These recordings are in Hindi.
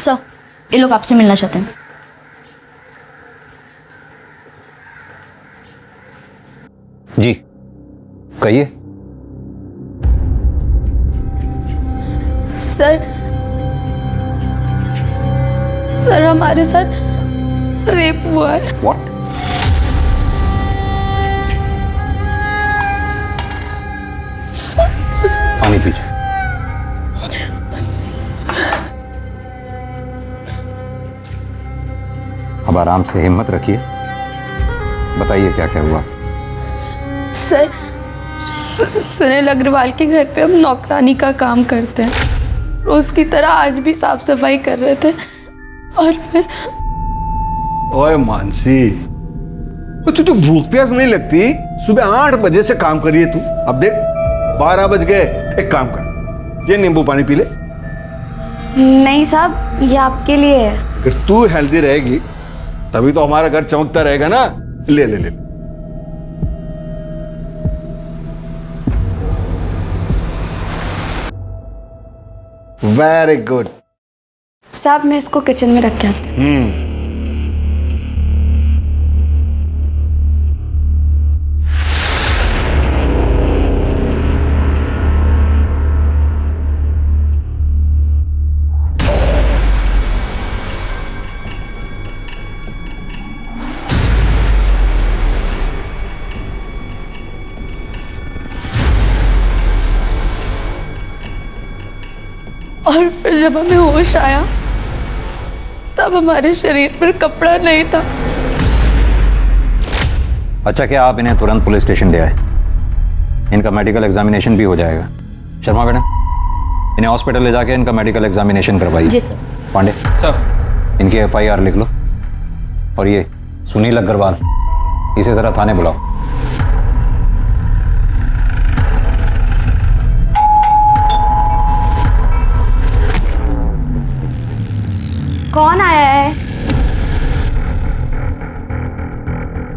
सर, ये लोग आपसे मिलना चाहते हैं। जी कहिए। सर हमारे साथ रेप हुआ है। व्हाट? पानी पीजिए। अब आराम से हिम्मत रखिए, बताइए क्या क्या हुआ। सर, सुनील अग्रवाल के घर पे हम नौकरानी का काम करते हैं। रोज की तरह आज भी साफ सफाई कर रहे थे और फिर ओए मानसी, तुझे भूख प्यास नहीं लगती? सुबह 8 बजे से काम करिए तू, अब देख 12 बज गए। एक काम कर, ये नींबू पानी पी ले। नहीं साहब, ये आपके लिए है। अगर तू हेल्दी रहेगी तभी तो हमारा घर चमकता रहेगा ना। ले ले ले। Very good. साहब मैं इसको किचन में रख के आती हूँ। और फिर जब हमें होश आया तब हमारे शरीर पर कपड़ा नहीं था। अच्छा, क्या आप इन्हें तुरंत पुलिस स्टेशन ले आए? इनका मेडिकल एग्जामिनेशन भी हो जाएगा। शर्मा मैडम, इन्हें हॉस्पिटल ले जाके इनका मेडिकल एग्जामिनेशन करवाइए। जी सर। पांडे सर, इनकी FIR लिख लो। और ये सुनील अग्रवाल, इसे जरा थाने बुलाओ। कौन आया है?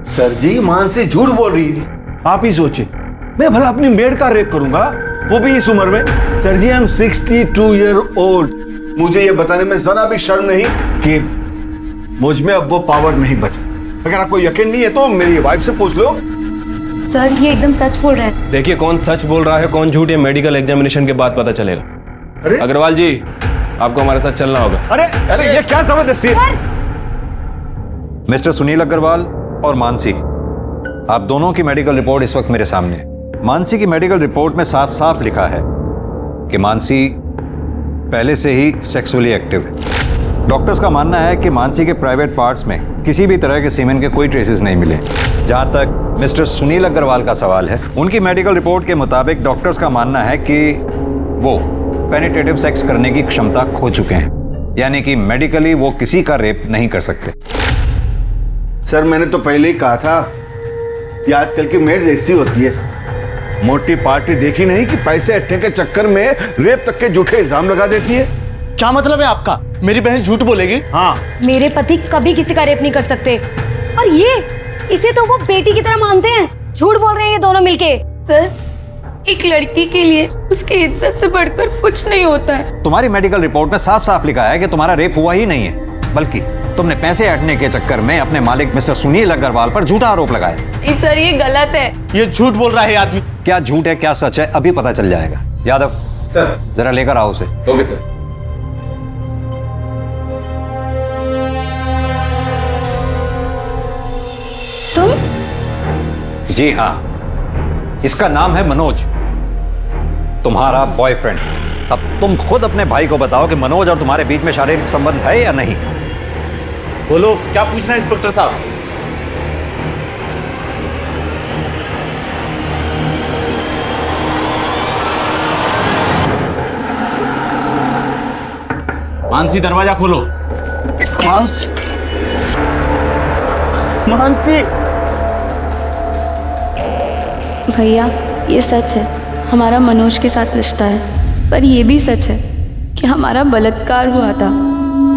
सर जी, मानसी झूठ बोल रही है। आप ही सोचिए, मैं भला अपनी मेड का रेप करूंगा, वो भी इस उम्र में? Sir ji, I am 62 year old. मुझे ये बताने में जरा भी शर्म नहीं कि मुझ में अब वो पावर नहीं बचा। अगर आपको यकीन नहीं है तो मेरी वाइफ से पूछ लो। सर, ये एकदम सच बोल रहे हैं। देखिए, कौन सच बोल रहा है कौन झूठ, ये मेडिकल एग्जामिनेशन के बाद पता चलेगा। अरे अग्रवाल जी, आपको हमारे साथ चलना होगा। अरे अरे, ये क्या जबरदस्ती है? मिस्टर सुनील अग्रवाल और मानसी, आप दोनों की मेडिकल रिपोर्ट इस वक्त मेरे सामने है। मानसी की मेडिकल रिपोर्ट में साफ साफ लिखा है कि मानसी पहले से ही सेक्सुअली एक्टिव है। डॉक्टर्स का मानना है कि मानसी के प्राइवेट पार्ट्स में किसी भी तरह के सीमेन के कोई ट्रेसेस नहीं मिले। जहां तक मिस्टर सुनील अग्रवाल का सवाल है, उनकी मेडिकल रिपोर्ट के मुताबिक डॉक्टर्स का मानना है कि वो पेनिट्रेटिव सेक्स करने की क्षमता खो चुके हैं, यानी कि मेडिकली वो किसी का रेप नहीं कर सकते। सर, मैंने तो पहले ही कहा था, ये आजकल की मेड ऐसी होती है, मोटी पार्टी देखी नहीं कि पैसे अट्ठे के चक्कर में रेप तक के झूठे इल्जाम लगा देती है। क्या मतलब है आपका? मेरी बहन झूठ बोलेगी? हाँ, मेरे पति कभी किसी का रेप नहीं कर सकते। और ये इसे तो वो बेटी की तरह मानते हैं। झूठ बोल रहे हैं ये दोनों मिलके। सर, एक लड़की के लिए उसकी इज्जत से बढ़कर कुछ नहीं होता है। तुम्हारी मेडिकल रिपोर्ट में साफ साफ लिखा है कि तुम्हारा रेप हुआ ही नहीं है, बल्कि तुमने पैसे हटने के चक्कर में अपने मालिक मिस्टर सुनील अग्रवाल पर झूठा आरोप लगाया। सर, ये गलत है। ये झूठ बोल रहा है आदमी। क्या झूठ है क्या सच है अभी पता चल जाएगा। यादव सर। जरा लेकर आओ उसे। Okay sir. तुम? जी हाँ, इसका नाम है मनोज, तुम्हारा बॉयफ्रेंड। अब तुम खुद अपने भाई को बताओ कि मनोज और तुम्हारे बीच में शारीरिक संबंध है या नहीं। बोलो, क्या पूछना है इंस्पेक्टर साहब? मानसी, दरवाजा खोलो। मानसी। भैया, ये सच है, हमारा मनोज के साथ रिश्ता है। पर ये भी सच है कि हमारा बलात्कार हुआ था,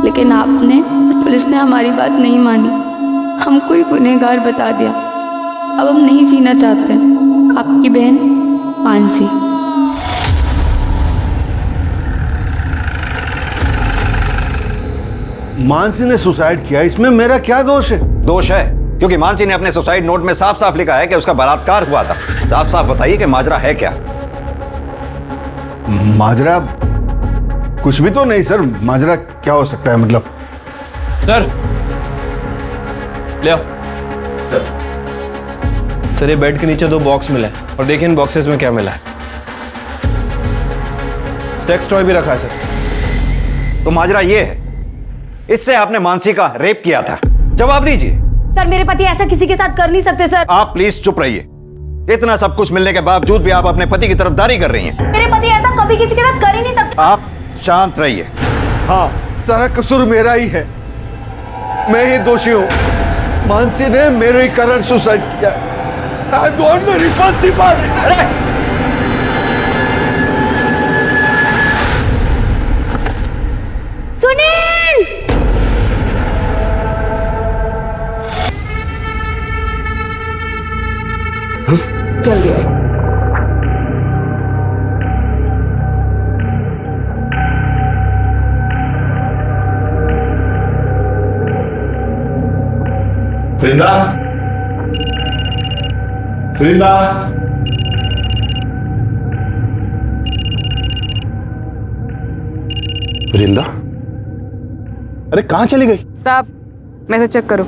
लेकिन आपने और पुलिस ने हमारी बात नहीं मानी, हमको ही गुनहगार बता दिया। अब हम नहीं जीना चाहते। आपकी बहन मानसी। मानसी ने सुसाइड किया, इसमें मेरा क्या दोष है? दोष है क्योंकि मानसी ने अपने सुसाइड नोट में साफ साफ लिखा है कि उसका बलात्कार हुआ था। साफ साफ बताइए कि माजरा है क्या? माजरा कुछ भी तो नहीं सर। माजरा क्या हो सकता है मतलब? सर ले आओ। सर ये बेड के नीचे 2 बॉक्स मिले हैं और देखिए इन बॉक्सेस में क्या मिला है। सेक्स टॉय भी रखा है सर। तो माजरा ये है, इससे आपने मानसी का रेप किया था। जवाब दीजिए। सर मेरे पति ऐसा किसी के साथ कर नहीं सकते सर। आप प्लीज चुप रहिए। इतना सब कुछ मिलने के बावजूद भी आप अपने पति की तरफदारी कर रही हैं। मेरे पति ऐसा कभी किसी के साथ कर ही नहीं सकते। आप शांत रहिए। हाँ, सारा कसूर मेरा ही है, मैं ही दोषी हूँ। मानसी ने मेरे कारण सुसाइड किया। I don't know responsible। Sunil! जल्दी आओ। वृंदा, वृंदा, वृंदा, अरे कहाँ चली गई? साहब मैसेज चेक करो।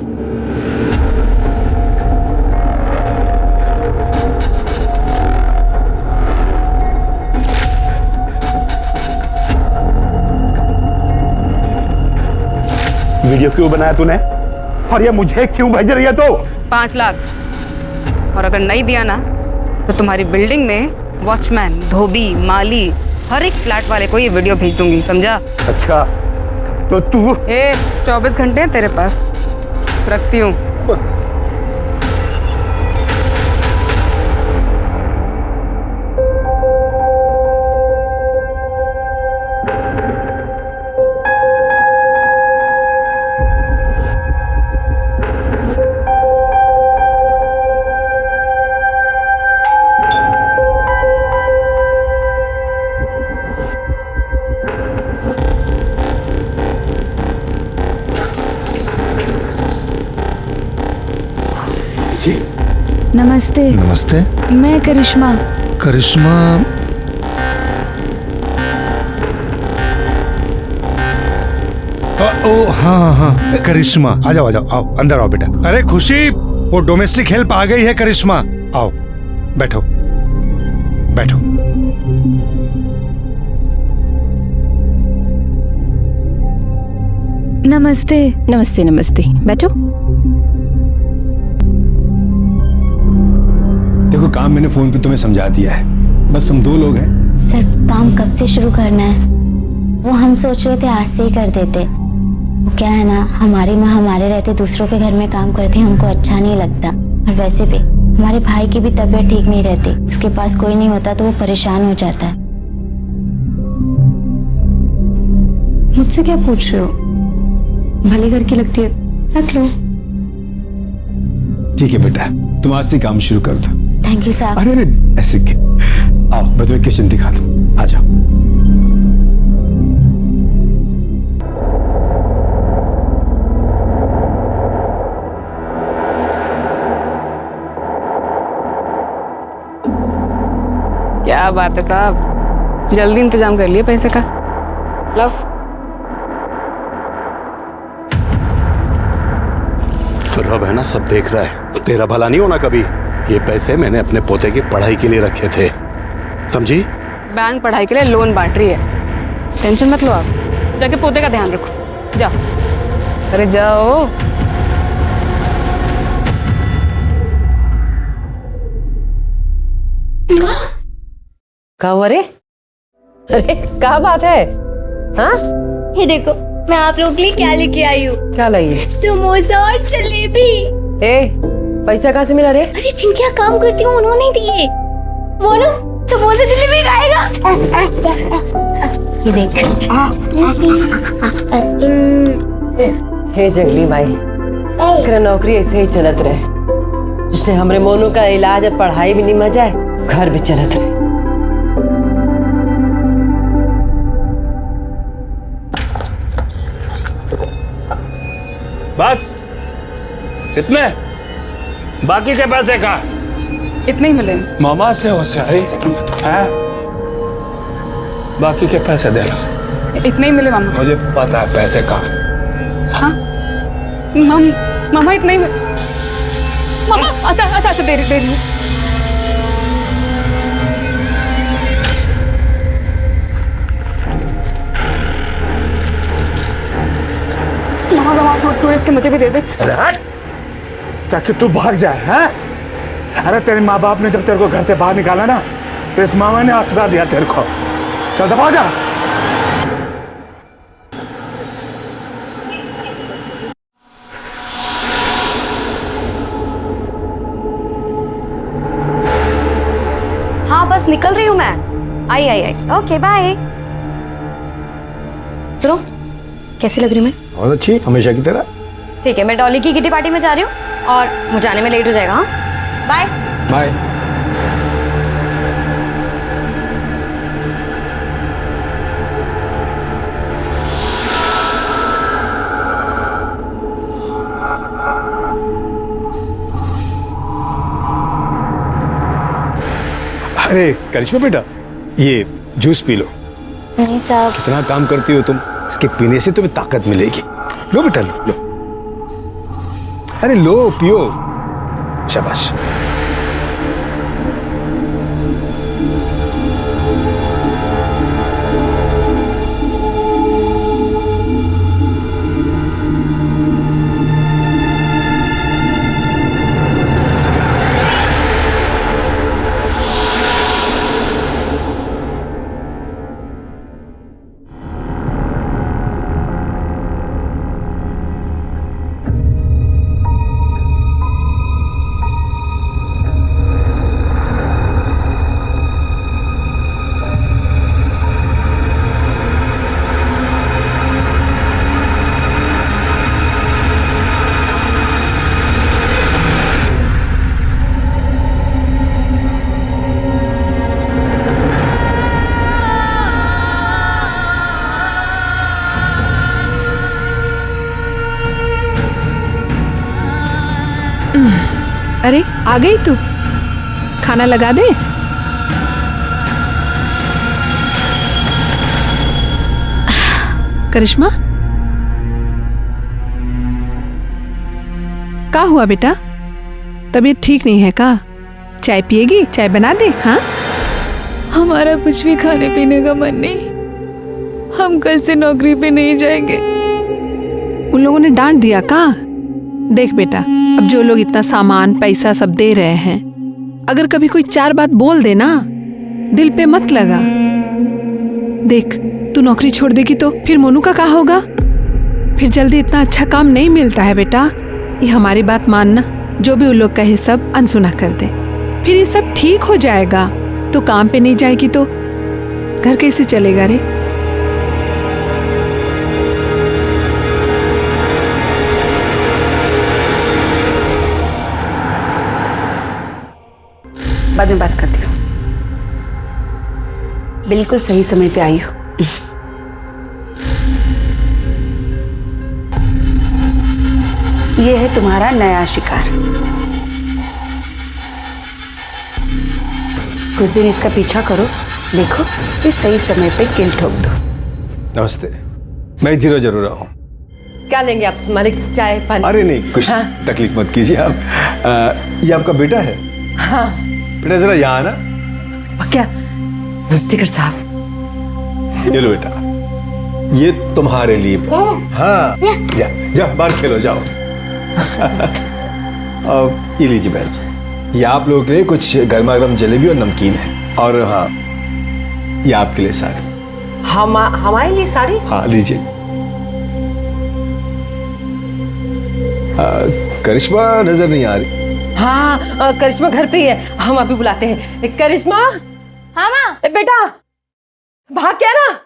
वीडियो क्यों बनाया तूने? और ये मुझे क्यों भेज रही है तू? 5 लाख, और अगर नहीं दिया ना तो तुम्हारी बिल्डिंग में वॉचमैन, धोबी, माली, हर एक फ्लैट वाले को ये वीडियो भेज दूंगी, समझा? अच्छा तो तू 24 घंटे हैं तेरे पास, रखती हूँ। नमस्ते। नमस्ते। मैं करिश्मा। करिश्मा? ओ हाँ हाँ करिश्मा, आ जाओ आओ, अंदर आओ बेटा। अरे खुशी, वो डोमेस्टिक हेल्प आ गई है करिश्मा। आओ बैठो बैठो। नमस्ते। नमस्ते नमस्ते, बैठो। देखो काम मैंने फोन पे तुम्हें समझा दिया है, बस हम 2 लोग हैं। सर काम कब से शुरू करना है? वो हम सोच रहे थे आज से ही कर देते। वो क्या है ना, हमारी माँ हमारे रहते दूसरों के घर में काम करती, हमको अच्छा नहीं लगता। और वैसे भी हमारे भाई की भी तबीयत ठीक नहीं रहती, उसके पास कोई नहीं होता तो वो परेशान हो जाता है। मुझसे क्या पूछ रहे हो? भले घर की लगती है, रख लो। ठीक है बेटा, तुम आज से काम शुरू कर दो। थैंक यू साहब। अरे ऐसे आओ, मैं तुम्हें किचन दिखा दूं, आ जाओ। क्या बात है साहब, जल्दी इंतजाम कर लिए पैसे का। लो। रब है ना, सब देख रहा है, तेरा भला नहीं होना कभी। ये पैसे मैंने अपने पोते की पढ़ाई के लिए रखे थे, समझी? बैंक पढ़ाई के लिए लोन बांट रही है, टेंशन मत लो आप। जाके पोते का ध्यान रखो, जाओ। अरे जाओ। अरे अरे क्या बात है? हाँ ये देखो मैं आप लोगों के लिए क्या लेके आई हूँ। क्या लाई है? समोसा और जलेबी। पैसा कहाँ से मिला रे? अरे जिनके काम करती हूँ उन्होंने दिए। बोलो समोसा जलेबी खाएगा। ये देख। हे जगली भाई, तेरा नौकरी ऐसे ही चलत रहे, जिससे हमरे मोनू का इलाज और पढ़ाई भी निमह जाए, घर भी चलत रहे। बस इतने? बाकी के पैसे कहाँ? इतने ही मिले। मामा से होशियारी है, बाकी के पैसे दे लो। इतने ही मिले मामा। मुझे पता है पैसे कहाँ। हाँ मामा इतने ही मामा। अच्छा दे रही। मामा थोड़े इसके मुझे भी दे दे। क्या कि तू भाग जाए हैं? अरे तेरे माँ बाप ने जब तेरे को घर से बाहर निकाला ना, तो इस मामा ने आसरा दिया तेरे को। चल दबा जा। हाँ बस निकल रही हूँ मैं। आई। Okay bye. सुनो, कैसी लग रही हूँ मैं? बहुत अच्छी, हमेशा की तरह। ठीक है, मैं डॉली की किटी पार्टी में जा रही हूँ और मुझे आने में लेट हो जाएगा। हाँ बाय बाय। अरे करिश्मा बेटा, ये जूस पी लो। नहीं साहब। कितना काम करती हो तुम, इसके पीने से तुम्हें ताकत मिलेगी। लो बेटा लो। अरे लो, पियो। शाबाश। अरे आ गई तू, खाना लगा दे। करिश्मा, क्या हुआ बेटा? तबीयत ठीक नहीं है का? चाय पिएगी? चाय बना दे। हाँ हमारा कुछ भी खाने पीने का मन नहीं, हम कल से नौकरी पे नहीं जाएंगे। उन लोगों ने डांट दिया का? देख बेटा, अब जो लोग इतना सामान पैसा सब दे रहे हैं, अगर कभी कोई चार बात बोल दे ना, दिल पे मत लगा। देख, तू नौकरी छोड़ देगी तो फिर मोनू का क्या होगा? फिर जल्दी इतना अच्छा काम नहीं मिलता है बेटा। ये हमारी बात मानना, जो भी उन लोग कहे सब अनसुना कर दे, फिर ये सब ठीक हो जाएगा। तो काम पे नहीं जाएगी तो घर कैसे चलेगा रे? बाद में बात करती हूँ। बिल्कुल सही समय पे आई हो। ये है तुम्हारा नया शिकार। कुछ दिन इसका पीछा करो, देखो ये सही समय पे किल ठोक दो। नमस्ते, मैं धीरज अरोरा हूँ। क्या लेंगे आप मालिक? चाय पानी? अरे नहीं, कुछ तकलीफ मत कीजिए आप। ये आपका बेटा है? हाँ बेटा जरा यहाँ आना। क्या मुस्तिकर साहब? ये लो बेटा, ये तुम्हारे लिए। हाँ जा बाहर खेलो, जाओ। अब ये लीजिए बैच, ये आप लोगों के लिए कुछ गर्मा गर्म जलेबी और नमकीन है। और हाँ, ये आपके लिए साड़ी। हमारे लिए साड़ी? हाँ लीजिए। करिश्मा नजर नहीं आ रही। हाँ करिश्मा घर पे ही है, हम अभी बुलाते हैं। करिश्मा। हाँ माँ। बेटा भाग क्या ना,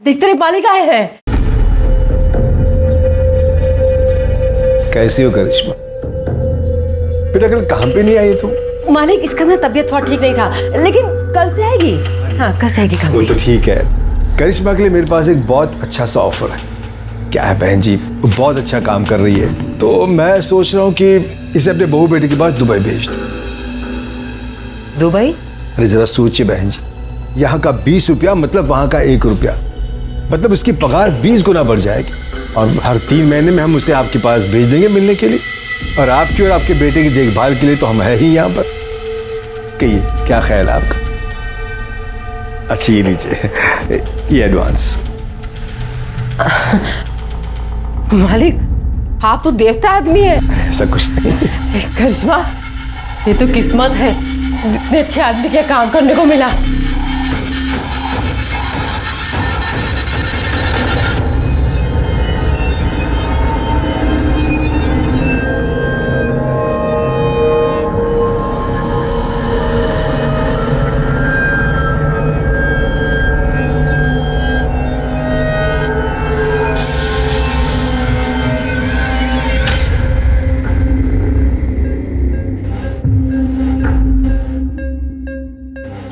देख तेरे मालिक आए हैं। कैसी हो करिश्मा? बेटा कल काम पे नहीं आई तुम? मालिक इसका ना तबीयत थोड़ा ठीक नहीं था, लेकिन कल से आएगी। हाँ कल से आएगी काम पे। वो तो ठीक है। करिश्मा के लिए मेरे पास एक बहुत अच्छा सा ऑफर है। क्या है बहन जी, वो बहुत अच्छा काम कर रही है, तो मैं सोच रहा हूँ कि इसे अपने बहू बेटे के पास दुबई भेज दो। दुबई? अरे जरा सोचिए बहन जी, यहाँ का 20 रुपया मतलब वहाँ का 1 रुपया, मतलब उसकी पगार 20 गुना बढ़ जाएगी। और हर 3 महीने में हम उसे आपके पास भेज देंगे मिलने के लिए, और आपकी और आपके बेटे की देखभाल के लिए तो हम है ही यहाँ पर। कहिए क्या ख्याल है आपका? अच्छी, ये लीजिए, ये एडवांस। मालिक, आप तो देवता आदमी है। ऐसा कुछ नहीं। करिश्मा, ये तो किस्मत है, इतने अच्छे आदमी के काम करने को मिला।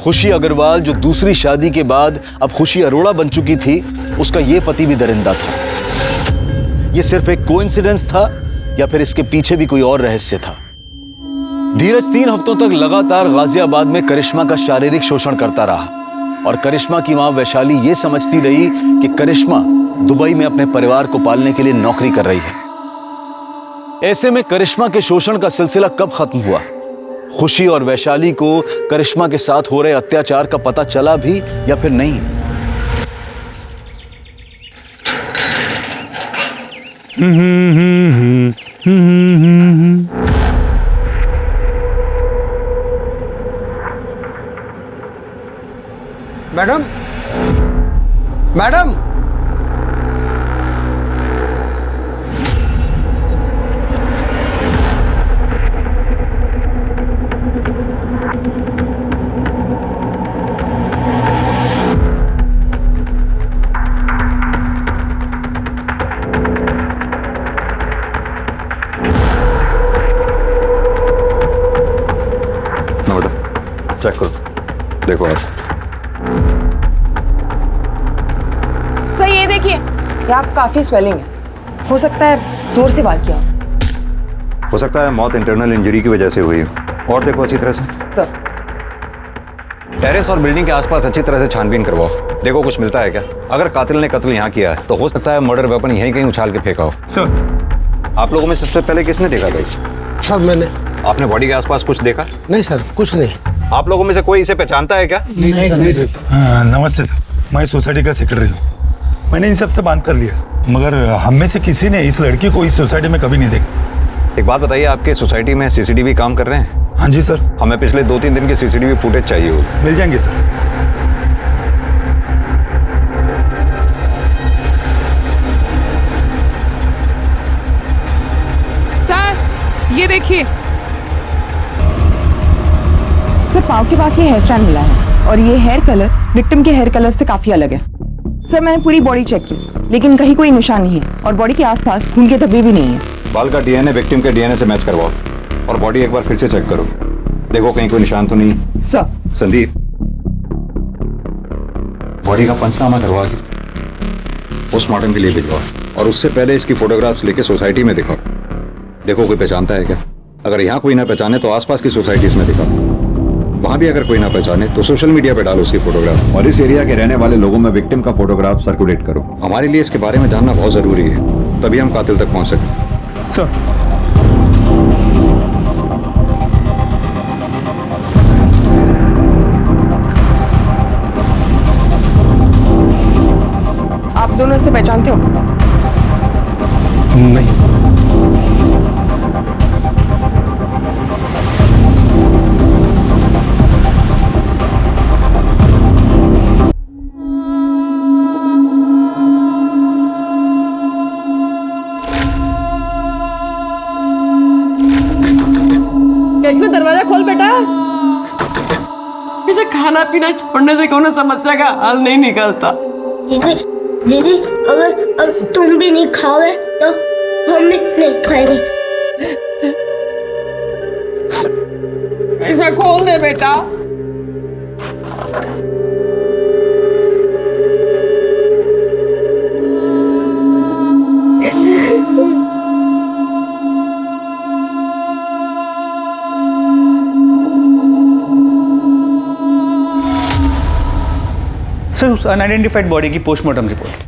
खुशी अग्रवाल जो दूसरी शादी के बाद अब खुशी अरोड़ा बन चुकी थी, उसका ये पति भी दरिंदा था। ये सिर्फ एक कोइंसिडेंस था या फिर इसके पीछे भी कोई और रहस्य था? धीरज 3 हफ्तों तक लगातार गाजियाबाद में करिश्मा का शारीरिक शोषण करता रहा और करिश्मा की मां वैशाली ये समझती रही कि करिश्मा दुबई में अपने परिवार को पालने के लिए नौकरी कर रही है। ऐसे में करिश्मा के शोषण का सिलसिला कब खत्म हुआ? खुशी और वैशाली को करिश्मा के साथ हो रहे अत्याचार का पता चला भी या फिर नहीं? मैडम, मैडम, चेक करो, देखो आप। सर ये देखिए, यहाँ काफी स्वेलिंग है, हो सकता है जोर से वार किया हो सकता है मौत इंटरनल इंजरी की वजह से हुई। और देखो अच्छी तरह से सर। टेरेस और बिल्डिंग के आसपास अच्छी तरह से छानबीन करवाओ, देखो कुछ मिलता है क्या। अगर कातिल ने कत्ल यहाँ किया है तो हो सकता है मर्डर वेपन यहीं कहीं उछाल के फेंका हो। सर, आप लोगों में सबसे पहले किसने देखा भाई? सर मैंने। आपने बॉडी के आसपास कुछ देखा? नहीं सर, कुछ नहीं। आप लोगों में से कोई इसे पहचानता है क्या? नहीं सर। नमस्ते सर, मैं सोसाइटी का सेक्रेटरी हूँ। मैंने इन सब से बात कर लिया, मगर हम में से किसी ने इस लड़की को इस सोसाइटी में कभी नहीं देखा। एक बात बताइए, आपके सोसाइटी में सीसीटीवी काम कर रहे हैं? हाँ जी सर। हमें पिछले 2-3 दिन के सीसीटीवी फुटेज चाहिए हो। मिल जाएंगे सर। सर ये देखिए, सर पाँव के पास ये हेयर स्टाइल मिला है और ये हेयर कलर विक्टिम के हेयर कलर से काफी अलग है। सर मैंने पूरी बॉडी चेक की लेकिन कहीं कोई निशान नहीं है और बॉडी के आसपास खून के धब्बे भी नहीं है। बाल का डीएनए विक्टिम के डीएनए से मैच करवाओ और बॉडी एक बार फिर से चेक करो, देखो कहीं कोई निशान तो नहीं। सर। संदीप, बॉडी का पंचनामा करवा के पोस्टमार्टम के लिए भिजवाओ और उससे पहले इसकी फोटोग्राफ्स लेके सोसाइटी में दिखाओ, देखो कोई पहचानता है क्या। अगर यहाँ कोई ना पहचाने तो आसपास की सोसाइटीज में दिखाओ, वहां भी अगर कोई ना पहचाने तो सोशल मीडिया पे डालो उसकी फोटोग्राफ और इस एरिया के रहने वाले लोगों में विक्टिम का फोटोग्राफ सर्कुलेट करो। हमारे लिए इसके बारे में जानना बहुत जरूरी है, तभी हम कातिल तक पहुंच सकते। सर। आप दोनों इसे पहचानते हो? नहीं। इसमें दरवाजा खोल बेटा। इसे खाना पीना छोड़ने से कोनो समस्या का हल नहीं निकलता। दीदी, दीदी अगर अब तुम भी नहीं खाओगे तो हम भी नहीं खाएंगे। इसमें खोल दे बेटा। सर उस अनआइडेंटिफाइड बॉडी की पोस्टमार्टम रिपोर्ट।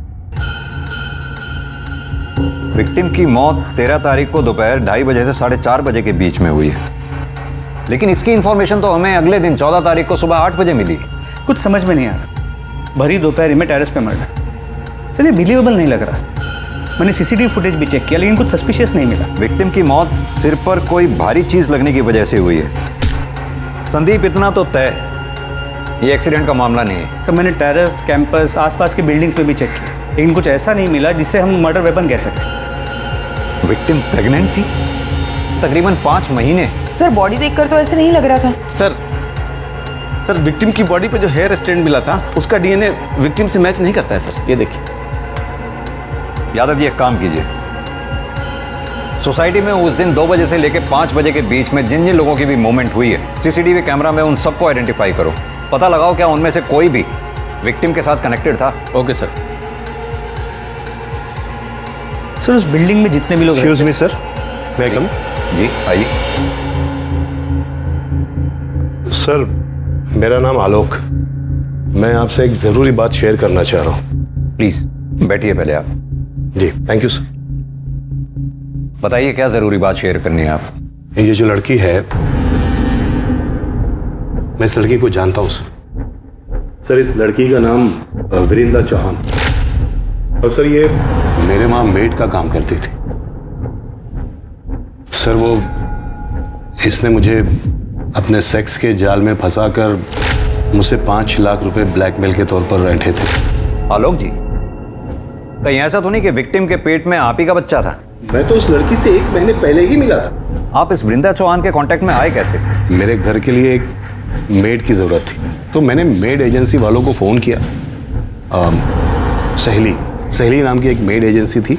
विक्टिम की मौत 13 तारीख को दोपहर 2:30 बजे से 4:30 बजे के बीच में हुई है, लेकिन इसकी इंफॉर्मेशन तो हमें अगले दिन 14 तारीख को सुबह 8 बजे मिली। कुछ समझ में नहीं आ रहा, भरी दोपहर में टेरेस पे मर्डर। सर ये बिलीवेबल नहीं लग रहा। मैंने सीसीटीवी फुटेज भी चेक किया लेकिन कुछ सस्पिशियस नहीं मिला। विक्टिम की मौत सिर पर कोई भारी चीज लगने की वजह से हुई है। संदीप, इतना तो तय, ये एक्सीडेंट का मामला नहीं है। सर मैंने टेरेस, कैंपस, आसपास की बिल्डिंग्स पे भी चेक किया लेकिन कुछ ऐसा नहीं मिला जिससे हम मर्डर वेपन कह सकें। विक्टिम प्रेग्नेंट थी, तकरीबन 5 महीने। सर बॉडी देखकर तो ऐसे नहीं लग रहा था। सर विक्टिम की बॉडी पे जो हेयर स्ट्रेंड मिला था उसका डीएनए विक्टिम से मैच नहीं करता है सर, ये देखिए। यादव जी, एक काम कीजिए, सोसाइटी में उस दिन 2 बजे से लेकर 5 बजे के बीच में जिन जिन लोगों की भी मूवमेंट हुई है, सीसीटीवी कैमरा में उन सबको आइडेंटिफाई करो। पता लगाओ क्या उनमें से कोई भी विक्टिम के साथ कनेक्टेड था। Okay sir. सर उस बिल्डिंग में जितने भी लोग एक्सक्यूज मी सर, वेलकम। जी आइए। सर मेरा नाम आलोक, मैं आपसे एक जरूरी बात शेयर करना चाह रहा हूँ। प्लीज बैठिए पहले आप। जी थैंक यू सर। बताइए क्या जरूरी बात शेयर करनी है आप। ये जो लड़की है, मैं इस लड़की को जानता हूं सर। इस लड़की का नाम वृंदा चौहान, और सर ये मेरे वहां मेड का काम करती थी। सर वो इसने मुझे अपने सेक्स के जाल में फंसाकर मुझसे 5 लाख रुपए ब्लैकमेल के तौर पर रैंठे थे। आलोक जी, कहीं ऐसा तो नहीं कि विक्टिम के पेट में आप ही का बच्चा था? मैं तो उस लड़की से 1 महीने पहले ही मिला था। आप इस वृंदा चौहान के कांटेक्ट में आए कैसे? मेरे घर के लिए एक मेड की जरूरत थी तो मैंने मेड एजेंसी वालों को फोन किया। सहेली नाम की एक मेड एजेंसी थी,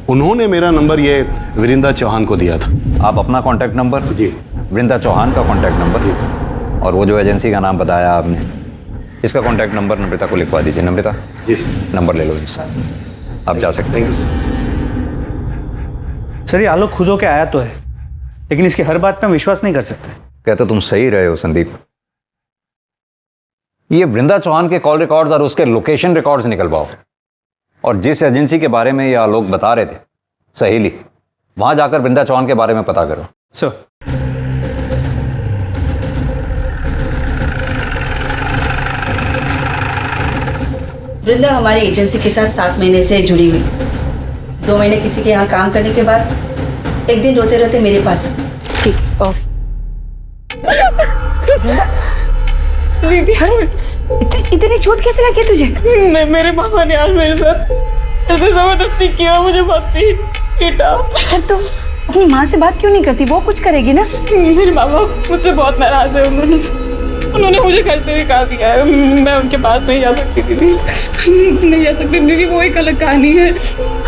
उन्होंने मेरा नंबर ये वृंदा चौहान को दिया था। आप अपना कांटेक्ट नंबर? जी। वृंदा चौहान का कांटेक्ट नंबर, और वो जो एजेंसी का नाम बताया आपने, इसका कांटेक्ट नंबर नम्रता को लिखवा दीजिए। नम्रता जी नंबर ले लो इसका, आप जा सकते हैं। सर ये आलोक खुद होके आया तो है लेकिन इसकी हर बात पे हम विश्वास नहीं कर सकते। कहते तुम सही रहे हो संदीप। ये वृंदा चौहान के कॉल रिकॉर्ड्स और उसके लोकेशन रिकॉर्ड्स निकलवाओ, और जिस एजेंसी के बारे में ये आलोक बता रहे थे, सहेली, वहां जाकर वृंदा चौहान के बारे में पता करो। सर वृंदा हमारी एजेंसी के साथ 7 महीने से जुड़ी हुई। 2 महीने किसी के यहाँ काम करने के बाद एक दिन रोते रोते मेरे पास। ठीक ओह इतनी चोट कैसे लगी तुझे? मेरे मामा ने आज मेरे साथ ऐसे जबरदस्ती किया, मुझे बहुत पीटा। तुम अपनी माँ से बात क्यों नहीं करती? वो कुछ करेगी ना। मेरे मामा मुझसे बहुत नाराज है। उन्होंने मुझे घर से निकाल दिया है। मैं उनके पास नहीं जा सकती दीदी, नहीं जा सकती दीदी, वो एक अलग कहानी है।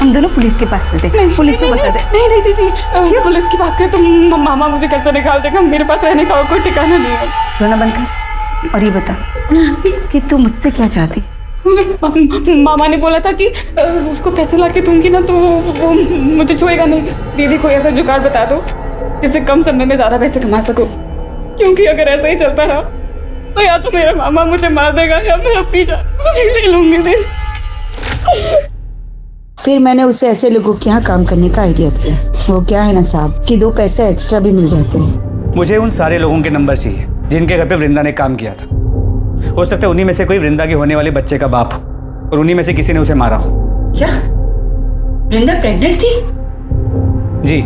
हम दोनों पुलिस के पास चलते हैं, पुलिस को बता दे। नहीं दीदी, पुलिस की बात करें तो मामा मुझे घर से निकाल देगा। मेरे पास रहने का कोई ठिकाना नहीं है। रोना बंद कर और ये बता कि तू मुझसे क्या चाहती? मामा ने बोला था कि उसको पैसे ला के दूंगी ना तो वो मुझे छुएगा नहीं। दीदी कोई ऐसा जुगाड़ बता दो जिससे कम समय में ज्यादा पैसे कमा सको, क्योंकि अगर ऐसा ही चलता रहा तो या तो मेरा मामा मुझे मार देगा या मैं अपनी जान ले लूंगी। फिर मैंने उसे ऐसे लोगों के यहाँ काम करने का आइडिया दिया। वो क्या है ना साहब कि 2 पैसे एक्स्ट्रा भी मिल जाते हैं। मुझे उन सारे लोगों के नंबर चाहिए जिनके घर पे वृंदा ने काम किया था। हो सकता है उन्हीं में से कोई वृंदा के होने वाले बच्चे का बाप हो और उन्हीं में से किसी ने उसे मारा हो। क्या वृंदा प्रेग्नेंट थी? जी,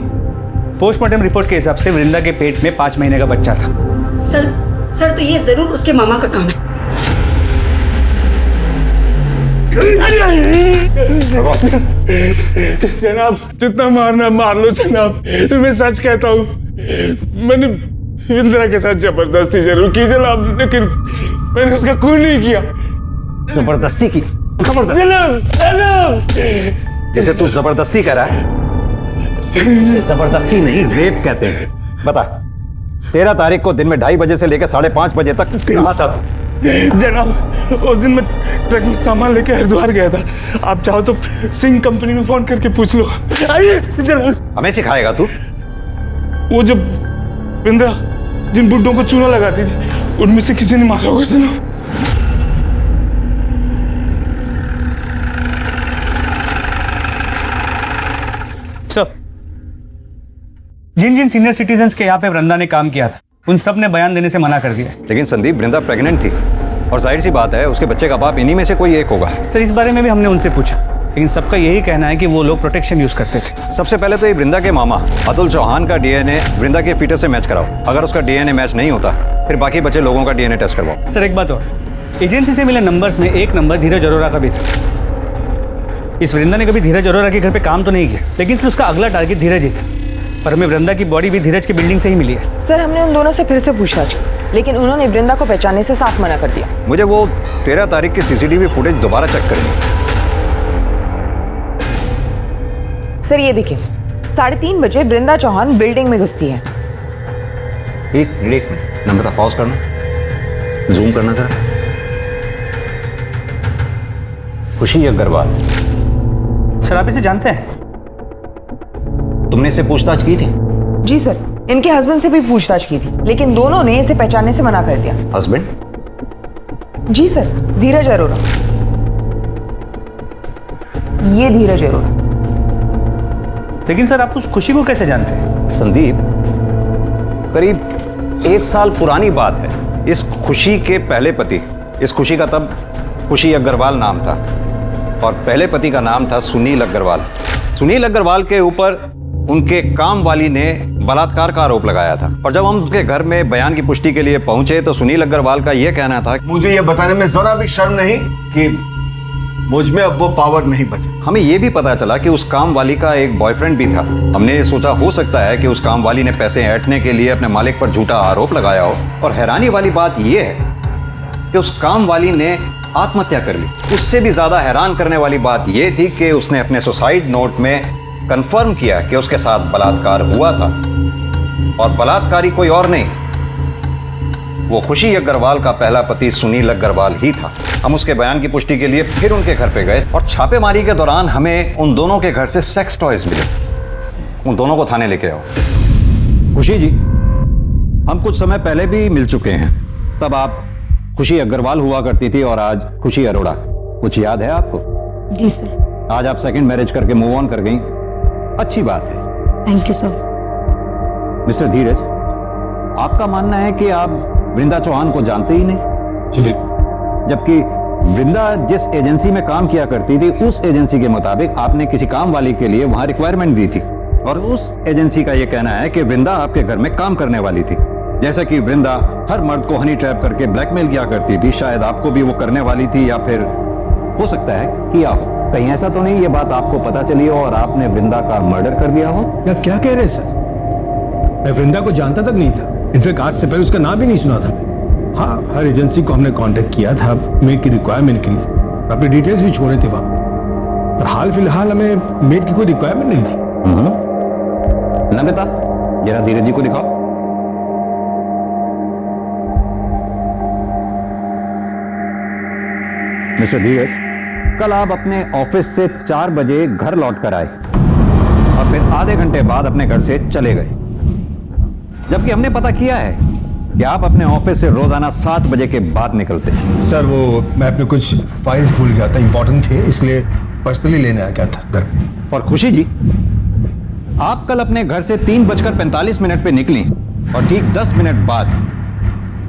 पोस्टमार्टम रिपोर्ट के हिसाब से वृंदा के पेट में 5 महीने का बच्चा था। सर तो ये जरूर उसके मामा का काम है। जनाब जितना मारना मार लो जनाब, मैं सच कहता हूँ मैंने इंदिरा के साथ जबरदस्ती जरूर की जनाब, लेकिन मैंने उसका खून नहीं किया। जबरदस्ती की? जनाब जैसे तू जबरदस्ती कर रहा है, इसे जबरदस्ती नहीं रेप कहते हैं। बता 13 तारीख को दिन में 2:30 बजे से लेकर 5:30 बजे तक कहाँ था? जनाब उस दिन मैं ट्रक में सामान लेके हरिद्वार गया था। आप चाहो तो सिंह कंपनी में फोन करके पूछ लो। आइए जनाब। हमें सिखाएगा तू? वो जब इंदिरा जिन बुड्ढों को चूना लगाती थी उनमें से किसी ने मारा होगा जनाब। सर, जिन जिन सीनियर सिटीजन्स के यहाँ पे वृंदा ने काम किया था उन सब ने बयान देने से मना कर दिया। लेकिन संदीप, वृंदा प्रेग्नेंट थी और जाहिर सी बात है उसके बच्चे का बाप इन्हीं में से कोई एक होगा। सर, इस बारे में भी हमने उनसे पूछा, लेकिन सबका यही कहना है कि वो लोग प्रोटेक्शन यूज करते थे। सबसे पहले तो ये वृंदा के मामा अतुल चौहान का डीएनए वृंदा के फीटस से मैच कराओ। अगर उसका डीएनए मैच नहीं होता फिर बाकी बचे लोगों का डीएनए टेस्ट करवाओ। सर, एक बात और, एजेंसी से मिले नंबर्स में एक नंबर धीरज अरोरा का भी था। इस वृंदा ने कभी धीरज अरोरा के घर पे काम तो नहीं किया, लेकिन फिर उसका अगला टारगेट धीरज ही था। पर हमें वृंदा की बॉडी भी धीरज की बिल्डिंग से ही मिली है। सर, हमने उन दोनों से फिर से पूछताछ की, लेकिन उन्होंने वृंदा को पहचानने से साफ मना कर दिया। मुझे वो 13 तारीख की सीसीटीवी फुटेज दोबारा चेक करनी। सर, ये देखिए, 3:30 बजे वृंदा चौहान बिल्डिंग में घुसती है। एक मिनट नम्रता, पॉज करना, जूम करना जरा। खुशी अग्रवाल। सर, आप इसे जानते हैं? तुमने इससे पूछताछ की थी? जी सर, इनके हस्बैंड से भी पूछताछ की थी, लेकिन दोनों ने इसे पहचानने से मना कर दिया। हस्बैंड? जी सर, धीरज अरोरा। ये धीरज अरोरा। लेकिन सर, आप उस खुशी को कैसे जानते हैं? संदीप, करीब 1 साल पुरानी बात है। इस खुशी के पहले पति, इस खुशी का तब खुशी अग्रवाल नाम था और पहले पति का नाम था सुनील अग्रवाल। सुनील अग्रवाल के ऊपर उनके काम वाली ने बलात्कार का आरोप लगाया था और जब हम उनके घर में बयान की पुष्टि के लिए पहुंचे तो सुनील अग्रवाल का यह कहना था, मुझे यह बताने में जरा भी शर्म नहीं कि मुझ में अब वो पावर नहीं बचा। हमें यह भी पता चला कि उस काम वाली का एक बॉयफ्रेंड भी था। हमने सोचा हो सकता है कि उस काम वाली ने पैसे ऐंठने के लिए अपने मालिक पर झूठा आरोप लगाया हो। और हैरानी वाली बात यह है कि उस काम वाली ने आत्महत्या कर ली। उससे भी ज्यादा हैरान करने वाली बात यह थी कि उसने अपने सुसाइड नोट में कंफर्म किया कि उसके साथ बलात्कार हुआ था और बलात्कारी कोई और नहीं, वो खुशी अग्रवाल का पहला पति सुनील अग्रवाल ही था। हम उसके बयान की पुष्टि के लिए फिर उनके घर पे गए और छापेमारी के दौरान हमें उन दोनों के घर से सेक्स टॉयज मिले। उन दोनों को थाने लेके आओ। खुशी जी, हम कुछ समय पहले भी मिल चुके हैं। तब आप खुशी अग्रवाल हुआ करती थी और आज खुशी अरोड़ा। कुछ याद है आपको? जी सर। आज आप सेकंड मैरिज करके मूव ऑन कर गई, अच्छी बात है। Thank you sir. मिस्टर धीरज, आपका मानना है कि आप वृंदा चौहान को जानते ही नहीं, जबकि वृंदा जिस एजेंसी में काम किया करती थी उस एजेंसी के मुताबिक आपने किसी काम वाली के लिए वहां रिक्वायरमेंट दी थी और उस एजेंसी का यह कहना है कि वृंदा आपके घर में काम करने वाली थी। जैसा कि वृंदा हर मर्द को हनी ट्रैप करके ब्लैकमेल किया करती थी, शायद आपको भी वो करने वाली थी या फिर हो सकता है किया हो। कहीं ऐसा तो नहीं ये बात आपको पता चली हो और आपने वृंदा का मर्डर कर दिया हो? या क्या कह रहे सर? मैं वृंदा को जानता तक नहीं था। इनफैक्ट आज से पहले उसका नाम भी नहीं सुना था मैं। हाँ, हर एजेंसी को हमने कांटेक्ट किया था मेड की रिक्वायरमेंट के लिए, अपने डिटेल्स भी छोड़े थे वहां, पर हाल फिलहाल हमें मेड की कोई रिक्वायरमेंट नहीं थी। नमिता, जरा धीरज जी को दिखाओ। मिस्टर धीरज, कल आप अपने ऑफिस से 4 बजे घर लौट कर आए और फिर आधे घंटे बाद अपने घर से चले गए, जबकि हमने पता किया है कि आप अपने ऑफिस से रोजाना 7 बजे के बाद निकलते हैं। सर, वो मैं अपने कुछ फाइल्स भूल गया था, इंपॉर्टेंट थे, इसलिए पर्सनली लेने आ गया था घर। और खुशी जी, आप कल अपने घर से 3:45 पे निकली और ठीक 10 मिनट बाद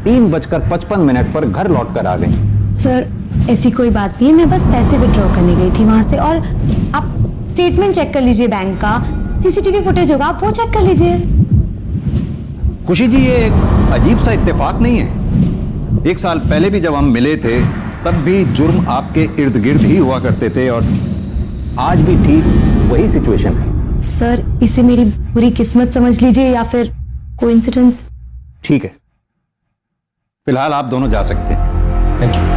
3:55 पर घर लौट कर आ गई। सर, ऐसी कोई बात नहीं है, मैं बस पैसे विड्रॉ करने गई थी वहां से। और आप स्टेटमेंट चेक कर लीजिए बैंक का, सीसीटीवी फुटेज होगा, आप वो चेक कर लीजिए। खुशी जी, ये एक अजीब सा इत्तेफाक नहीं है? 1 साल पहले भी जब हम मिले थे तब भी जुर्म आपके इर्द गिर्द ही हुआ करते थे और आज भी ठीक वही सिचुएशन है। सर, इसे मेरी बुरी किस्मत समझ लीजिए या फिर कोइंसिडेंस। ठीक है, फिलहाल आप दोनों जा सकते हैं। Thank you.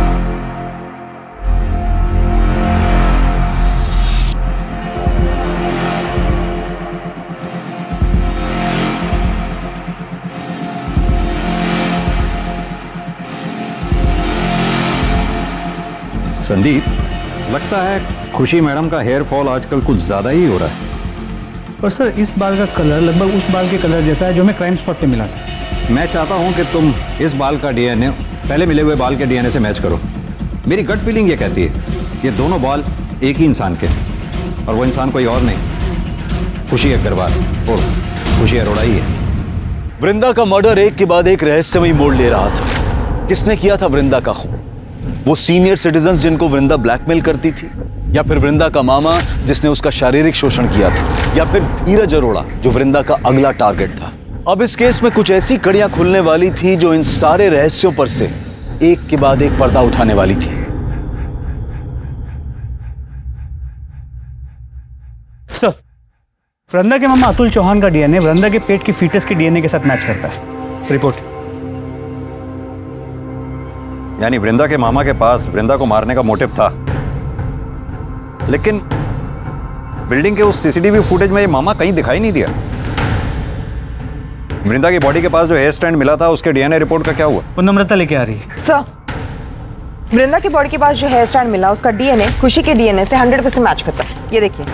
संदीप, लगता है खुशी मैडम का हेयर फॉल आजकल कुछ ज्यादा ही हो रहा है। और सर, इस बाल का कलर लगभग उस बाल के कलर जैसा है जो हमें क्राइम स्पॉट पे मिला था। मैं चाहता हूं कि तुम इस बाल का डीएनए पहले मिले हुए बाल के डीएनए से मैच करो। मेरी गट फीलिंग ये कहती है ये दोनों बाल एक ही इंसान के हैं और वो इंसान कोई और नहीं, खुशी अग्रवाल और खुशी अरोड़ा ही है। वृंदा का मर्डर एक के बाद एक रहस्यमयी मोड़ ले रहा था। किसने किया था वृंदा का खून? वो सीनियर सिटीजन्स जिनको वृंदा ब्लैकमेल करती थी, या फिर वृंदा का मामा जिसने उसका शारीरिक शोषण किया था, या फिर धीरज अरोड़ा जो वृंदा का अगला टारगेट था। अब इस केस में कुछ ऐसी कड़ियां खुलने वाली थी जो इन सारे रहस्यों पर से एक के बाद एक पर्दा उठाने वाली थी। सर, वृंदा के मामा अतुल चौहान का डीएनए वृंदा के पेट की फीटस के डीएनए के साथ मैच करता है। रिपोर्ट। यानी वृंदा के मामा के पास वृंदा को मारने का मोटिव था, लेकिन बिल्डिंग के उस सीसीटीवी फुटेज में ये मामा कहीं दिखाई नहीं दिया। वृंदा की बॉडी के पास जो हेयर स्टैंड मिला था उसके डीएनए रिपोर्ट का क्या हुआ? वो नम्रता लेके आ रही है। सर, वृंदा की बॉडी के पास जो हेयर स्टैंड मिला उसका डीएनए खुशी के डीएनए से 100% मैच करता है। ये देखिए।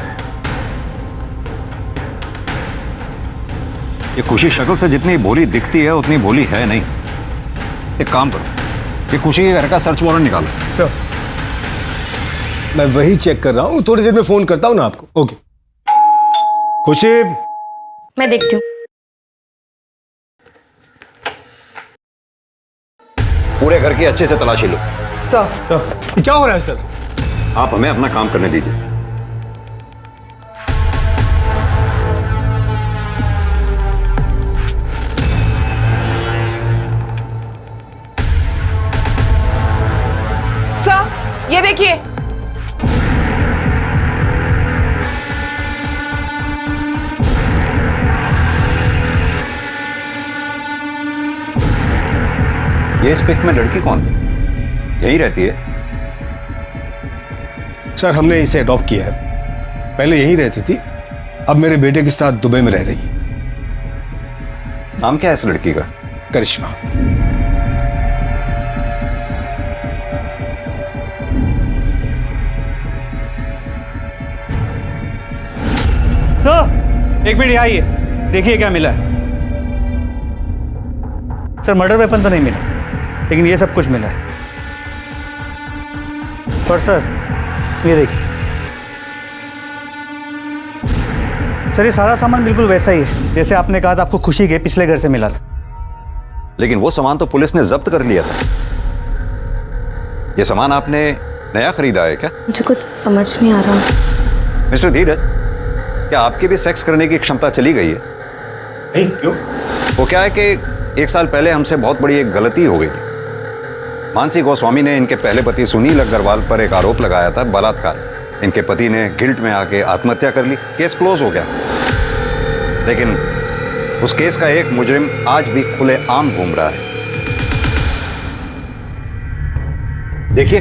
ये खुशी शक्ल से जितनी भोली दिखती है उतनी भोली है नहीं। एक काम करो, ये खुशी के घर का सर्च वारंट निकालो। सर, मैं वही चेक कर रहा हूँ, थोड़ी देर में फोन करता हूँ ना आपको। ओके। खुशी, मैं देखती हूँ। पूरे घर की अच्छे से तलाशी लो। सर, क्या हो रहा है सर? आप हमें अपना काम करने दीजिए। सर, ये देखिए। ये इस पिक में लड़की कौन है? यही रहती है? सर, हमने इसे अडॉप्ट किया है। पहले यहीं रहती थी, अब मेरे बेटे के साथ दुबई में रह रही है। नाम क्या है इस लड़की का? करिश्मा। सर, एक मिनट आइए, देखिए क्या मिला है। सर, मर्डर वेपन तो नहीं मिला, लेकिन ये सब कुछ मिला है। पर सर, ये देखिए सर, ये सारा सामान बिल्कुल वैसा ही है जैसे आपने कहा था आपको खुशी के पिछले घर से मिला था। लेकिन वो सामान तो पुलिस ने जब्त कर लिया था। ये सामान आपने नया खरीदा है क्या? मुझे कुछ समझ नहीं आ रहा। मिस्टर धीरज, क्या आपकी भी सेक्स करने की क्षमता चली गई है? नहीं, क्यों? वो क्या है कि 1 साल पहले हमसे बहुत बड़ी एक गलती हो गई थी। मानसी गोस्वामी ने इनके पहले पति सुनील अग्रवाल पर एक आरोप लगाया था, बलात्कार। इनके पति ने गिल्ट में आके आत्महत्या कर ली। केस क्लोज हो गया। लेकिन उस केस का एक मुजरिम आज भी खुलेआम घूम रहा है। देखिए,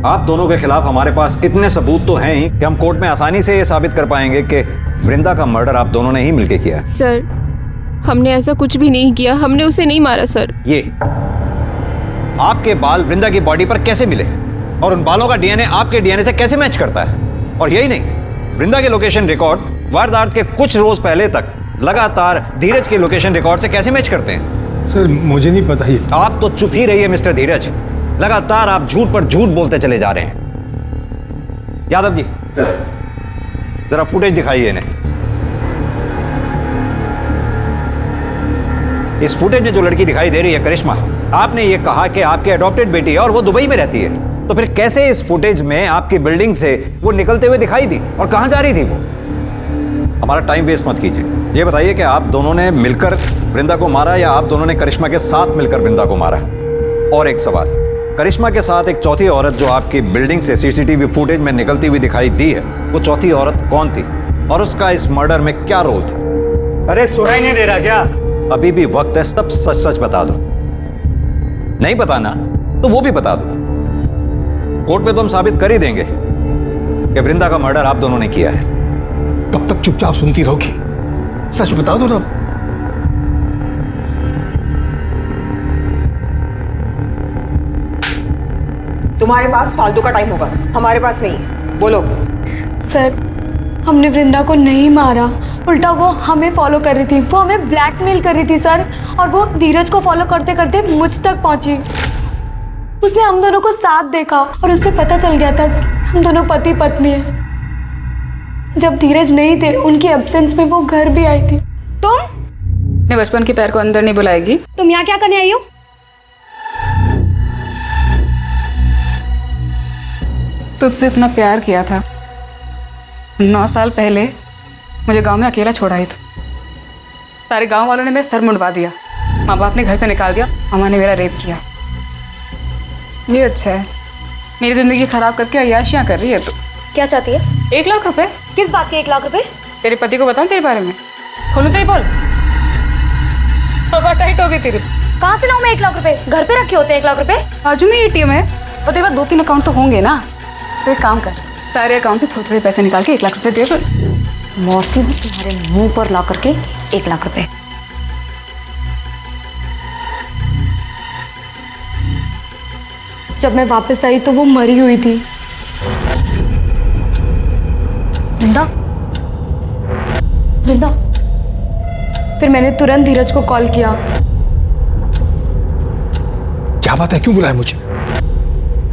आप दोनों के खिलाफ हमारे पास इतने सबूत तो हैं ही कि हम कोर्ट में आसानी से ये साबित कर पाएंगे कि वृंदा का मर्डर आप दोनों ने ही मिलकर किया है। सर, हमने ऐसा कुछ भी नहीं किया, हमने उसे नहीं मारा सर। ये आपके बाल वृंदा की बॉडी पर कैसे मिले और उन बालों का डीएनए आपके डीएनए से कैसे मैच करता है? और यही नहीं, वृंदा के लोकेशन रिकॉर्ड वारदात के कुछ रोज पहले तक लगातार धीरज के लोकेशन रिकॉर्ड से कैसे मैच करते हैं? सर, मुझे नहीं पता। ही आप तो चुप ही रहिए मिस्टर धीरज। लगातार आप झूठ पर झूठ बोलते चले जा रहे हैं। यादव जी, जरा फुटेज दिखाइए इन्हें। इस फुटेज में जो लड़की दिखाई दे रही है करिश्मा, आपने ये कहा कि आपकी अडॉप्टेड बेटी है और वो दुबई में रहती है। तो फिर कैसे इस फुटेज में आपकी बिल्डिंग से वो निकलते हुए दिखाई दी और कहां जा रही थी वो? हमारा टाइम वेस्ट मत कीजिए। ये बताइए कि आप दोनों ने मिलकर वृंदा को मारा या आप दोनों ने करिश्मा के साथ मिलकर वृंदा को मारा? और एक सवाल, करिश्मा के साथ एक चौथी औरत जो आपकी बिल्डिंग से सीसीटीवी फुटेज में निकलती हुई दिखाई दी है, वो चौथी औरत कौन थी और उसका इस मर्डर में क्या रोल था? अरे सुनाई नहीं दे रहा क्या? अभी भी वक्त है, सब सच सच बता दो। नहीं बताना तो वो भी बता दो। कोर्ट पे तो हम साबित कर ही देंगे कि वृंदा का मर्डर आप दोनों ने किया है। कब तक चुपचाप सुनती रहोगी? सच बता दो ना। तुम्हारे पास फालतू का टाइम होगा, हमारे पास नहीं। बोलो। सर, हमने वृंदा को नहीं मारा, उल्टा वो हमें फॉलो कर रही थी, वो हमें ब्लैकमेल कर रही थी सर। और वो धीरज को फॉलो करते करते मुझ तक पहुंची। उसने हम दोनों को साथ देखा और उससे पता चल गया था कि हम दोनों पति पत्नी हैं। जब धीरज नहीं थे उनके एब्सेंस में वो घर भी आई थी। तुम अपने बचपन के पैर को अंदर नहीं बुलाएगी। तुम यहाँ क्या करने आई हो? तुझसे इतना प्यार किया था, 9 साल पहले मुझे गांव में अकेला छोड़ा ही था। सारे गांव वालों ने मेरा सर मुंडवा दिया, माँ बाप ने घर से निकाल दिया, अम्मा ने मेरा रेप किया। ये अच्छा है, मेरी जिंदगी खराब करके अय्याशियाँ कर रही है तू। क्या चाहती है? 1 लाख रुपए। किस बात के 1 लाख रुपए? तेरे पति को बताऊं तेरे बारे में? खोलूं तेरी बोल? हवा टाइट हो गई तेरी। कहाँ से लाऊं मैं 1 लाख रुपए? घर पे रखे होते 1 लाख रुपए। बाजू में ATM है और तेरे पास 2-3 अकाउंट तो होंगे ना। तो एक काम कर, सारे अकाउंट से थोड़े-थोड़े पैसे निकाल के 1 लाख रुपए दे दो। मौसी हूँ तुम्हारे मुंह पर ला करके 1 लाख रुपए। जब मैं वापस आई तो वो मरी हुई थी। वृंदा, वृंदा। फिर मैंने तुरंत धीरज को कॉल किया। क्या बात है, क्यों बुलाया मुझे?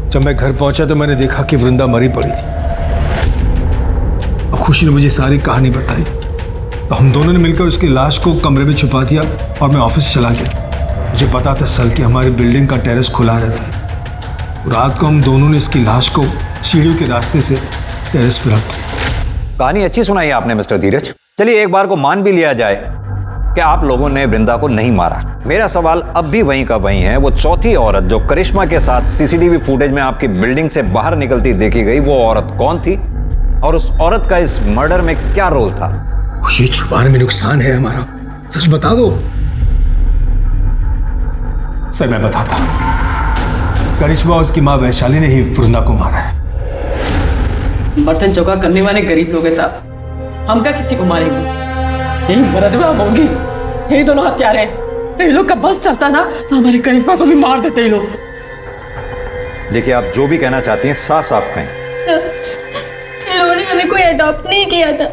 जब मैं घर पहुंचा तो मैंने देखा कि वृंदा मरी पड़ी थी। अब खुशी ने मुझे सारी कहानी बताई तो हम दोनों ने मिलकर उसकी लाश को कमरे में छुपा दिया और मैं ऑफिस चला गया। मुझे पता था सर कि हमारी बिल्डिंग का टेरेस खुला रहता है। रात को हम दोनों ने इसकी लाश को सीढ़ियों के रास्ते से टेरेस पर रख दिया। कहानी अच्छी सुनाई आपने मिस्टर धीरज। चलिए एक बार को मान भी लिया जाए कि आप लोगों ने वृंदा को नहीं मारा। मेरा सवाल अब भी वहीं का वहीं है, वो चौथी औरत जो करिश्मा के साथ CCTV फुटेज में आपकी बिल्डिंग से बाहर निकलती देखी गई, वो औरत कौन थी और उस औरत का इस मर्डर में क्या रोल था? खुशी, छुपाने में नुकसान है हमारा, सच बता दो। सर मैं बताता हूं, करिश्मा और उसकी माँ वैशाली ने ही वृंदा को मारा है। बर्तन चौका करने वाले गरीब लोग हैं साहब, हम क्या किसी को मारेंगे? यही मरदवा हम होंगी, यही दोनों हत्यारे हैं। तो ये लोग का बस चलता ना तो हमारी करिश्मा को भी मार देते ये लोग। देखिए आप जो भी कहना चाहती हैं साफ साफ कहें। सर, इन लोगों ने हमें कोई अडॉप्ट नहीं किया था,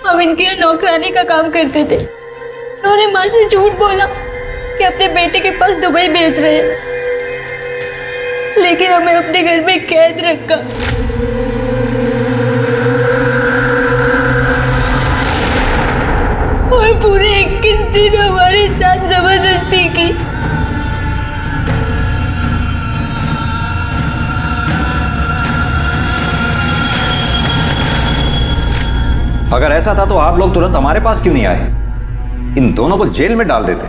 हम इनके यहाँ नौकरानी का काम करते थे। उन्होंने माँ से झूठ बोला कि अपने बेटे के पास दुबई भेज रहे हैं, लेकिन हमें अपने घर में कैद रखा। और पूरे 21 दिन हमारे साथ जबरदस्ती की। अगर ऐसा था तो आप लोग तुरंत हमारे पास क्यों नहीं आए? इन दोनों को जेल में डाल देते।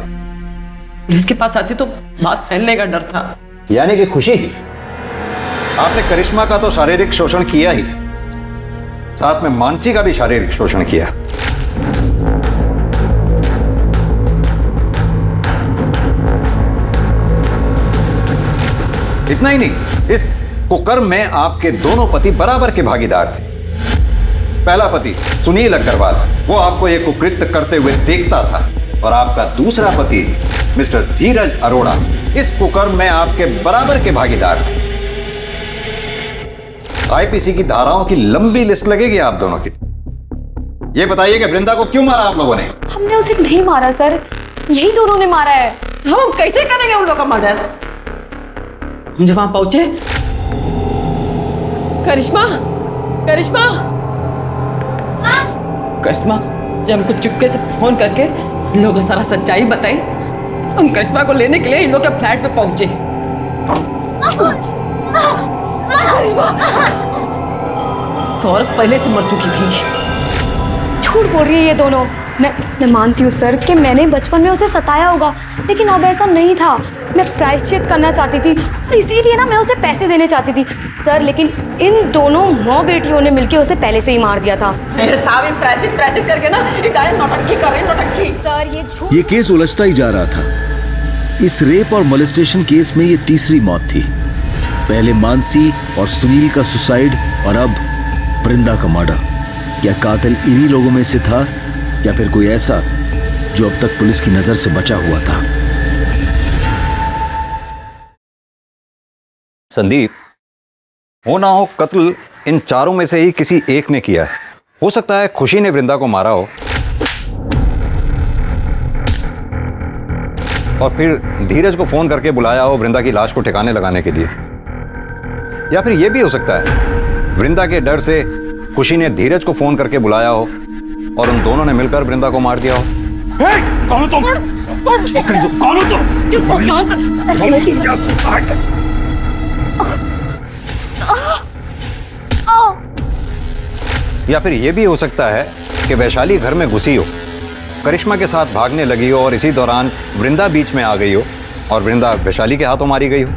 पुलिस के पास आती तो बात फैलने का डर था। यानी कि खुशी जी, आपने करिश्मा का तो शारीरिक शोषण किया ही, साथ में मानसी का भी शारीरिक शोषण किया। इतना ही नहीं, इस कुकर्म में आपके दोनों पति बराबर के भागीदार थे। पहला पति सुनील अग्रवाल, वो आपको एक कुकृत्य करते हुए देखता था, और आपका दूसरा पति मिस्टर धीरज अरोड़ा इस कुकर्म में आपके बराबर के भागीदार थे। IPC की धाराओं की लंबी लिस्ट लगेगी आप दोनों की। ये बताइए कि वृंदा को क्यों मारा आप लोगों ने? हमने उसे नहीं मारा सर, यही दोनों ने मारा है। हम कैसे करेंगे उन लोगों का मर्डर? हम जब वहां पहुंचे, करिश्मा करिश्मा करिश्मा जब हमको चुपके से फोन करके इन लोगों को सारा सच्चाई बताई, हम करिश्मा को लेने के लिए इन लोग के फ्लैट पे पहुंचे। करिश्मा तो औरत पहले से मर चुकी थी। झूठ बोल रही है ये दोनों। मैं मानती हूँ सर कि मैंने बचपन में उसे सताया होगा, लेकिन अब ऐसा नहीं था। मैं प्रायश्चित करना चाहती थी और इसीलिए ना मैं उसे पैसे देने चाहती थी सर, लेकिन इन दोनों माँ बेटियों ने मिलकर उसे पहले से ही मार दिया था। साहब प्रायश्चित करके ना नौटंकी कर रहे, नौटंकी। सर ये झूठ। ये केस उलझता ही जा रहा था। इस रेप और मोलेस्टेशन केस में ये तीसरी मौत थी। पहले मानसी और सुनील का सुसाइड और अब वृंदा का मर्डर। क्या कातिल इन्हीं लोगों में से था या फिर कोई ऐसा जो अब तक पुलिस की नजर से बचा हुआ था? संदीप, हो ना हो कत्ल इन चारों में से ही किसी एक ने किया है। हो सकता है खुशी ने वृंदा को मारा हो और फिर धीरज को फोन करके बुलाया हो वृंदा की लाश को ठिकाने लगाने के लिए, या फिर यह भी हो सकता है वृंदा के डर से खुशी ने धीरज को फोन करके बुलाया हो और उन दोनों ने मिलकर वृंदा को मार दिया हो। कौन हो तुम? कौन हो तुम? या फिर यह भी हो सकता है कि वैशाली घर में घुसी हो, करिश्मा के साथ भागने लगी हो और इसी दौरान वृंदा बीच में आ गई हो और वृंदा वैशाली के हाथों मारी गई हो।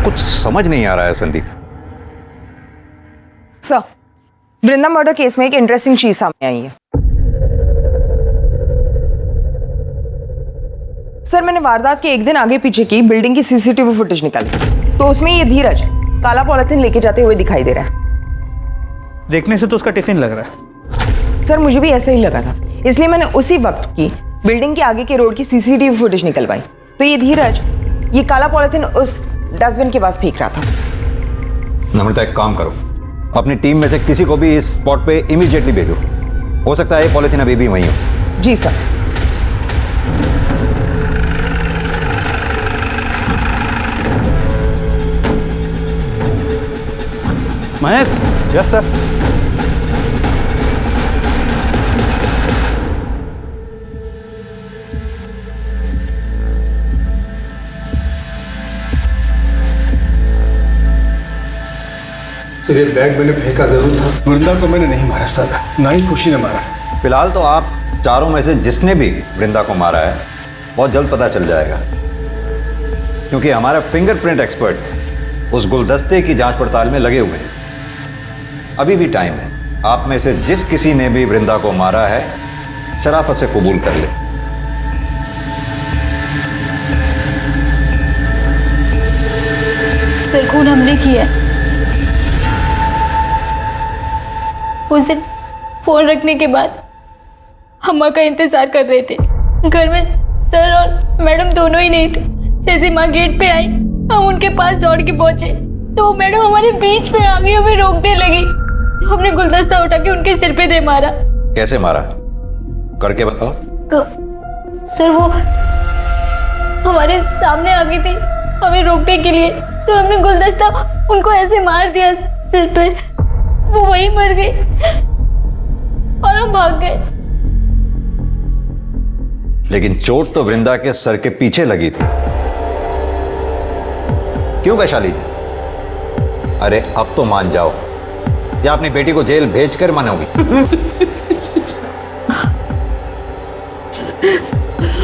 कुछ समझ नहीं आ रहा है संदीप। सर, वृंदा मर्डर केस में एक इंटरेस्टिंग चीज सामने आई है। सर, मैंने वारदात के एक दिन आगे पीछे की बिल्डिंग की सीसीटीवी फुटेज निकाली, तो उसमें ये धीरज काला पॉलिथीन लेके जाते हुए दिखाई दे रहा है। देखने से तो उसका टिफिन लग रहा है। सर, मुझे भी ऐसा ही लगा था, इसलिए मैंने उसी वक्त की बिल्डिंग के आगे के रोड की सीसीटीवी फुटेज निकलवाई, तो ये धीरज ये काला पॉलिथीन उस डस्टबिन के पास फेंक रहा था। नम्रता, एक काम करो, अपनी टीम में से किसी को भी इस स्पॉट पे इमीडिएटली भेजो। हो सकता है ये पॉलिथीन अभी भी वहीं हो। जी sir. Mahesh. Yes sir. Sir, ये बैग मैंने फेंका जरूर था, वृंदा को मैंने नहीं मारा सर, ना ही खुशी ने मारा। फिलहाल तो आप चारों में से जिसने भी वृंदा को मारा है बहुत जल्द पता चल जाएगा, क्योंकि हमारा फिंगरप्रिंट एक्सपर्ट उस गुलदस्ते की जांच पड़ताल में लगे हुए हैं। अभी भी टाइम है, आप में से जिस किसी ने भी वृंदा को मारा है शराफत से कबूल कर ले। सर, खून हमने किया है। उस दिन फोन रखने के बाद अम्मा का इंतजार कर रहे थे। घर में सर और मैडम दोनों ही नहीं थे। जैसे माँ गेट पे आई, हम उनके पास दौड़ के पहुंचे तो मैडम हमारे बीच में आ गई, हमें रोकने लगी। तो हमने गुलदस्ता उठा के उनके सिर पे दे मारा। कैसे मारा, करके बताओ। सर, वो हमारे सामने आ गई थी हमें रोकने के लिए, तो हमने गुलदस्ता उनको ऐसे मार दिया सिर पे, वो वहीं मर गई और हम भाग गए। लेकिन चोट तो वृंदा के सर के पीछे लगी थी। क्यों वैशाली जी? अरे अब तो मान जाओ, या अपनी बेटी को जेल भेजकर मानोगी?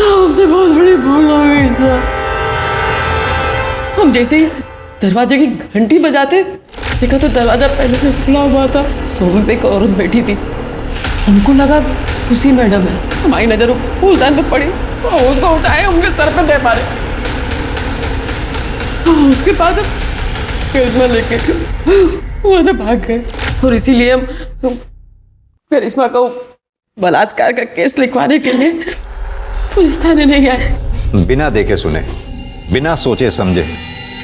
हमसे बहुत बड़ी भूल हो गई था। हम जैसे ही दरवाजे की घंटी बजाते देखा तो दरवाजा पहले से खुला हुआ था। सोफे पे एक औरत बैठी थी, हमको लगा खुशी मैडम है। हमारी नजर फूलदान पे पड़ी और उसको उठाए उनके सर पे दे मारे। उसके बाद करिश्मा लेके वहां से भाग गए और इसीलिए हम करिश्मा को बलात्कार का केस लिखवाने के लिए पुलिस थाने नहीं आए। बिना देखे सुने, बिना सोचे समझे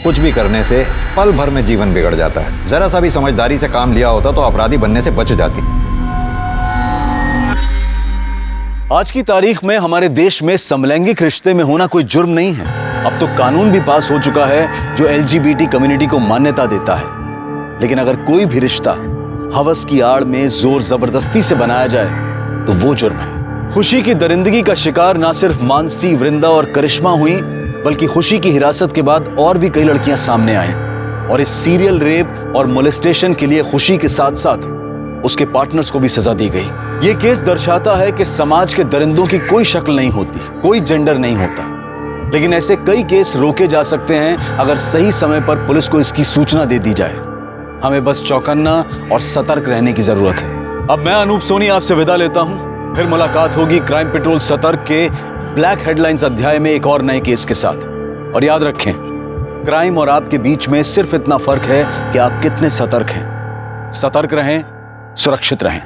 कुछ भी करने से पल भर में जीवन बिगड़ जाता है। जरा सा भी समझदारी से काम लिया होता तो अपराधी बनने से बच जाती। आज की तारीख में हमारे देश में समलैंगिक रिश्ते में होना कोई जुर्म नहीं है। अब तो कानून भी पास हो चुका है जो LGBT कम्युनिटी को मान्यता देता है। लेकिन अगर कोई भी रिश्ता हवस की आड़ में जोर जबरदस्ती से बनाया जाए तो वो जुर्म है। खुशी की दरिंदगी का शिकार ना सिर्फ मानसी, वृंदा और करिश्मा हुई, बल्कि खुशी की हिरासत के बाद और भी कई लड़कियां सामने आई और इस सीरियल रेप और मोलेस्टेशन के लिए खुशी के साथ साथ उसके पार्टनर्स को भी सजा दी गई। ये केस दर्शाता है कि समाज के दरिंदों की कोई शक्ल नहीं होती, कोई जेंडर नहीं होता। लेकिन ऐसे कई केस रोके जा सकते हैं अगर सही समय पर पुलिस को इसकी सूचना दे दी जाए। हमें बस चौकन्ना और सतर्क रहने की जरूरत है। अब मैं अनूप सोनी आपसे विदा लेता हूं। फिर मुलाकात होगी क्राइम पेट्रोल सतर्क के ब्लैक हेडलाइंस अध्याय में एक और नए केस के साथ। और याद रखें, क्राइम और आपके बीच में सिर्फ इतना फर्क है कि आप कितने सतर्क हैं। सतर्क रहें, सुरक्षित रहें।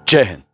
जय हिंद।